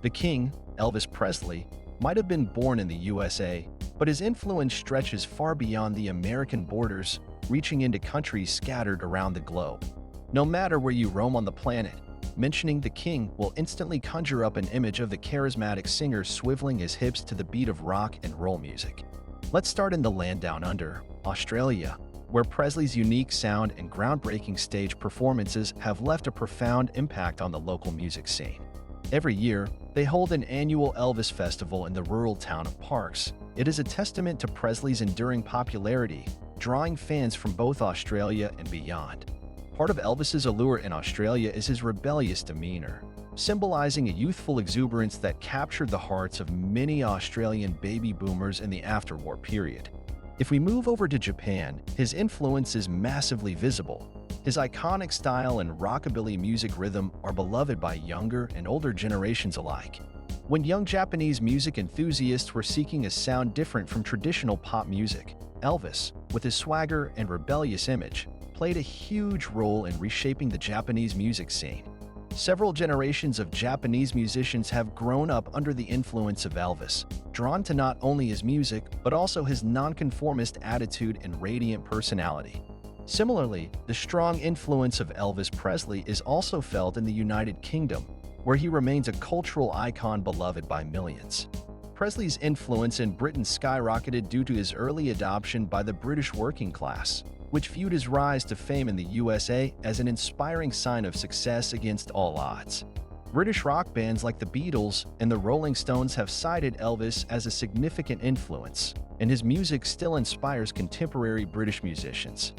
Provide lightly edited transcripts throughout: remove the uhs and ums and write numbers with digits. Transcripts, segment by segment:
The king, Elvis Presley, might have been born in the USA, but his influence stretches far beyond the American borders, reaching into countries scattered around the globe. No matter where you roam on the planet, mentioning the king will instantly conjure up an image of the charismatic singer swiveling his hips to the beat of rock and roll music. Let's start in the land down under, Australia, where Presley's unique sound and groundbreaking stage performances have left a profound impact on the local music scene. Every year, they hold an annual Elvis Festival in the rural town of Parks. It is a testament to Presley's enduring popularity, drawing fans from both Australia and beyond. Part of Elvis's allure in Australia is his rebellious demeanor, symbolizing a youthful exuberance that captured the hearts of many Australian baby boomers in the afterwar period. If we move over to Japan, his influence is massively visible. His iconic style and rockabilly music rhythm are beloved by younger and older generations alike. When young Japanese music enthusiasts were seeking a sound different from traditional pop music, Elvis, with his swagger and rebellious image, played a huge role in reshaping the Japanese music scene. Several generations of Japanese musicians have grown up under the influence of Elvis, drawn to not only his music, but also his nonconformist attitude and radiant personality. Similarly, the strong influence of Elvis Presley is also felt in the United Kingdom, where he remains a cultural icon beloved by millions. Presley's influence in Britain skyrocketed due to his early adoption by the British working class, which viewed his rise to fame in the USA as an inspiring sign of success against all odds. British rock bands like the Beatles and the Rolling Stones have cited Elvis as a significant influence, and his music still inspires contemporary British musicians.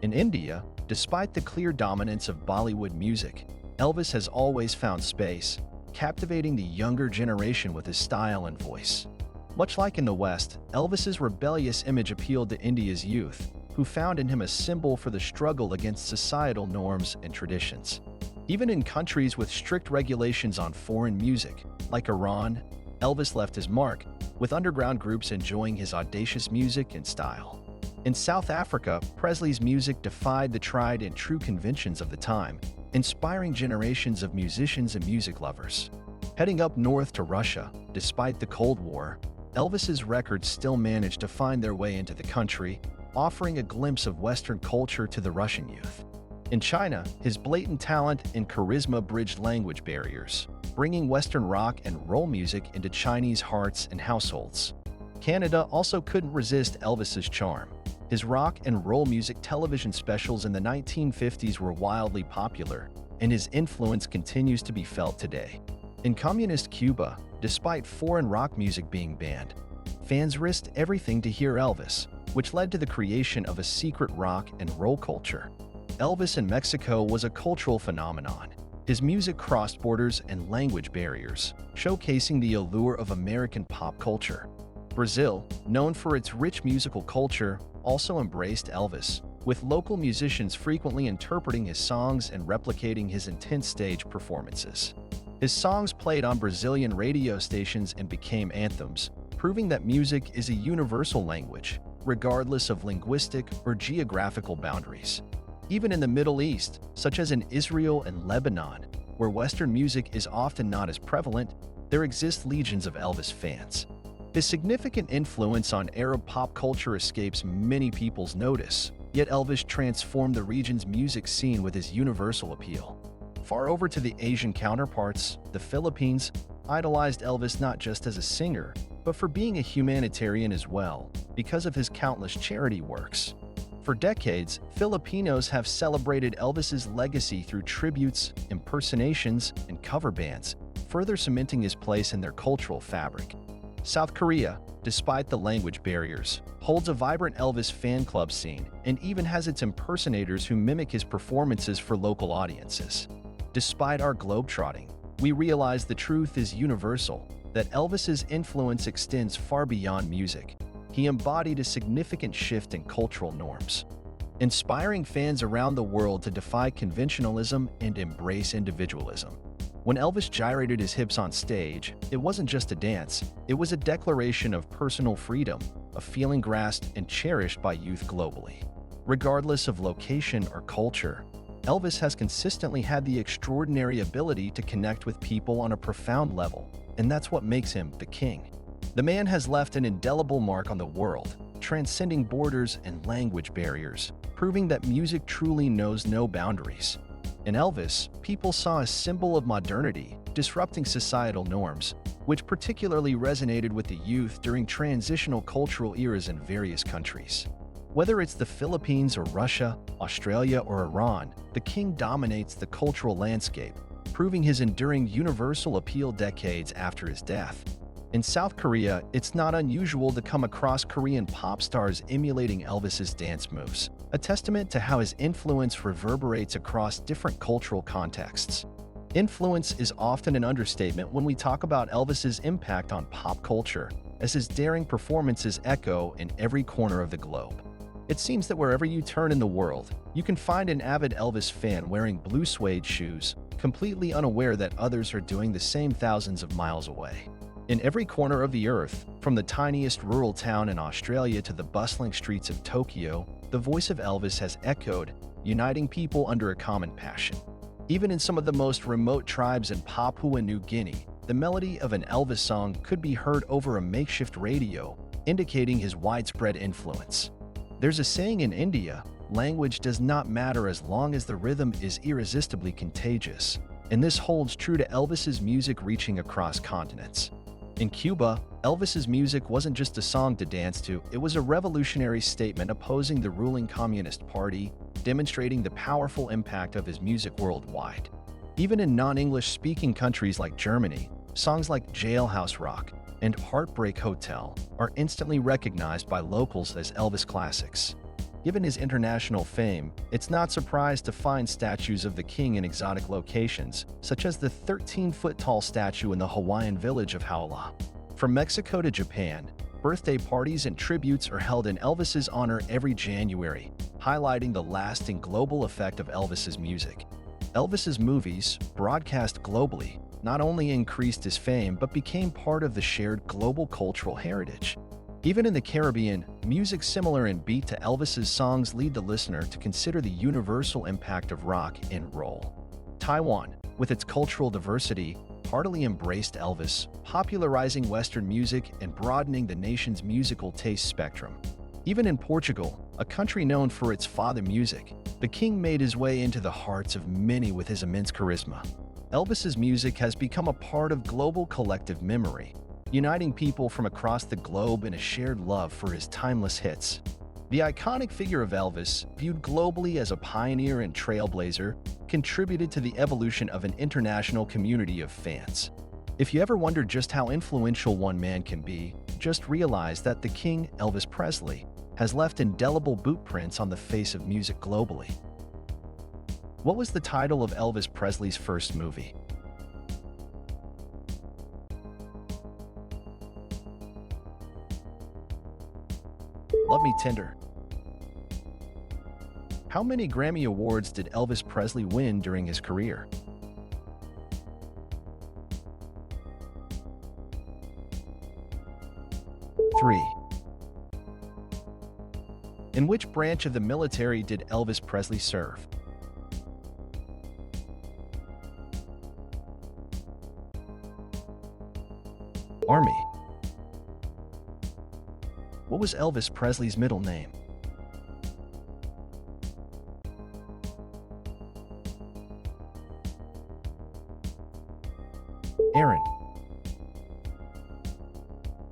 In India, despite the clear dominance of Bollywood music, Elvis has always found space, captivating the younger generation with his style and voice. Much like in the West, Elvis's rebellious image appealed to India's youth, who found in him a symbol for the struggle against societal norms and traditions. Even in countries with strict regulations on foreign music, like Iran, Elvis left his mark, with underground groups enjoying his audacious music and style. In South Africa, Presley's music defied the tried and true conventions of the time, inspiring generations of musicians and music lovers. Heading up north to Russia, despite the Cold War, Elvis's records still managed to find their way into the country, offering a glimpse of Western culture to the Russian youth. In China, his blatant talent and charisma bridged language barriers, bringing Western rock and roll music into Chinese hearts and households. Canada also couldn't resist Elvis's charm. His rock and roll music television specials in the 1950s were wildly popular, and his influence continues to be felt today. In communist Cuba, despite foreign rock music being banned, fans risked everything to hear Elvis, which led to the creation of a secret rock and roll culture. Elvis in Mexico was a cultural phenomenon. His music crossed borders and language barriers, showcasing the allure of American pop culture. Brazil, known for its rich musical culture, also embraced Elvis, with local musicians frequently interpreting his songs and replicating his intense stage performances. His songs played on Brazilian radio stations and became anthems, proving that music is a universal language, regardless of linguistic or geographical boundaries. Even in the Middle East, such as in Israel and Lebanon, where Western music is often not as prevalent, there exist legions of Elvis fans. His significant influence on Arab pop culture escapes many people's notice, yet Elvis transformed the region's music scene with his universal appeal. Far over to the Asian counterparts, the Philippines idolized Elvis not just as a singer, but for being a humanitarian as well, because of his countless charity works. For decades, Filipinos have celebrated Elvis's legacy through tributes, impersonations, and cover bands, further cementing his place in their cultural fabric. South Korea, despite the language barriers, holds a vibrant Elvis fan club scene and even has its impersonators who mimic his performances for local audiences. Despite our globetrotting, we realize the truth is universal, that Elvis's influence extends far beyond music. He embodied a significant shift in cultural norms, inspiring fans around the world to defy conventionalism and embrace individualism. When Elvis gyrated his hips on stage, it wasn't just a dance, it was a declaration of personal freedom, a feeling grasped and cherished by youth globally. Regardless of location or culture, Elvis has consistently had the extraordinary ability to connect with people on a profound level, and that's what makes him the king. The man has left an indelible mark on the world, transcending borders and language barriers, proving that music truly knows no boundaries. In Elvis, people saw a symbol of modernity, disrupting societal norms, which particularly resonated with the youth during transitional cultural eras in various countries. Whether it's the Philippines or Russia, Australia or Iran, the king dominates the cultural landscape, proving his enduring universal appeal decades after his death. In South Korea, it's not unusual to come across Korean pop stars emulating Elvis's dance moves, a testament to how his influence reverberates across different cultural contexts. Influence is often an understatement when we talk about Elvis's impact on pop culture, as his daring performances echo in every corner of the globe. It seems that wherever you turn in the world, you can find an avid Elvis fan wearing blue suede shoes, completely unaware that others are doing the same thousands of miles away. In every corner of the earth, from the tiniest rural town in Australia to the bustling streets of Tokyo, the voice of Elvis has echoed, uniting people under a common passion. Even in some of the most remote tribes in Papua New Guinea, the melody of an Elvis song could be heard over a makeshift radio, indicating his widespread influence. There's a saying in India, language does not matter as long as the rhythm is irresistibly contagious, and this holds true to Elvis's music reaching across continents. In Cuba, Elvis's music wasn't just a song to dance to, it was a revolutionary statement opposing the ruling Communist Party, demonstrating the powerful impact of his music worldwide. Even in non-English-speaking countries like Germany, songs like Jailhouse Rock and Heartbreak Hotel are instantly recognized by locals as Elvis classics. Given his international fame, it's not surprised to find statues of the king in exotic locations, such as the 13-foot-tall statue in the Hawaiian village of Haula. From Mexico to Japan, birthday parties and tributes are held in Elvis's honor every January, highlighting the lasting global effect of Elvis's music. Elvis's movies, broadcast globally, not only increased his fame but became part of the shared global cultural heritage. Even in the Caribbean, music similar in beat to Elvis's songs lead the listener to consider the universal impact of rock and roll. Taiwan, with its cultural diversity, heartily embraced Elvis, popularizing Western music and broadening the nation's musical taste spectrum. Even in Portugal, a country known for its fado music, the king made his way into the hearts of many with his immense charisma. Elvis's music has become a part of global collective memory, uniting people from across the globe in a shared love for his timeless hits. The iconic figure of Elvis, viewed globally as a pioneer and trailblazer, contributed to the evolution of an international community of fans. If you ever wondered just how influential one man can be, just realize that the king, Elvis Presley, has left indelible boot prints on the face of music globally. What was the title of Elvis Presley's first movie? Love Me Tender. How many Grammy Awards did Elvis Presley win during his career? 3. In which branch of the military did Elvis Presley serve? 4. Army. What was Elvis Presley's middle name? 5. Aaron.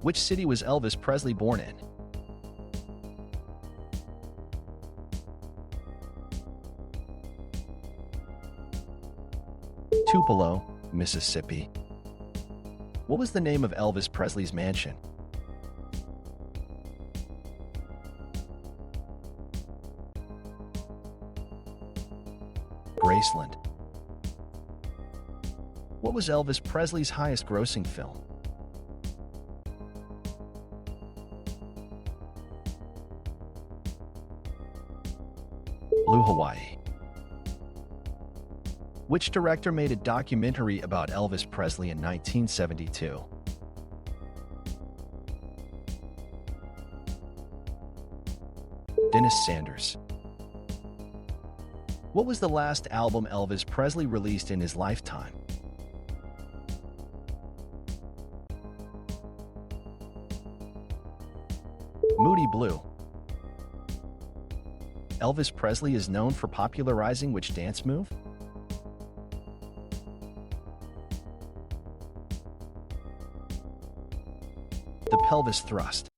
Which city was Elvis Presley born in? 6. Tupelo, Mississippi. What was the name of Elvis Presley's mansion? 7. Graceland. What was Elvis Presley's highest-grossing film? 8. Blue Hawaii. Which director made a documentary about Elvis Presley in 1972? 9. Dennis Sanders. What was the last album Elvis Presley released in his lifetime? Moody Blue. Elvis Presley is known for popularizing which dance move? The pelvis thrust.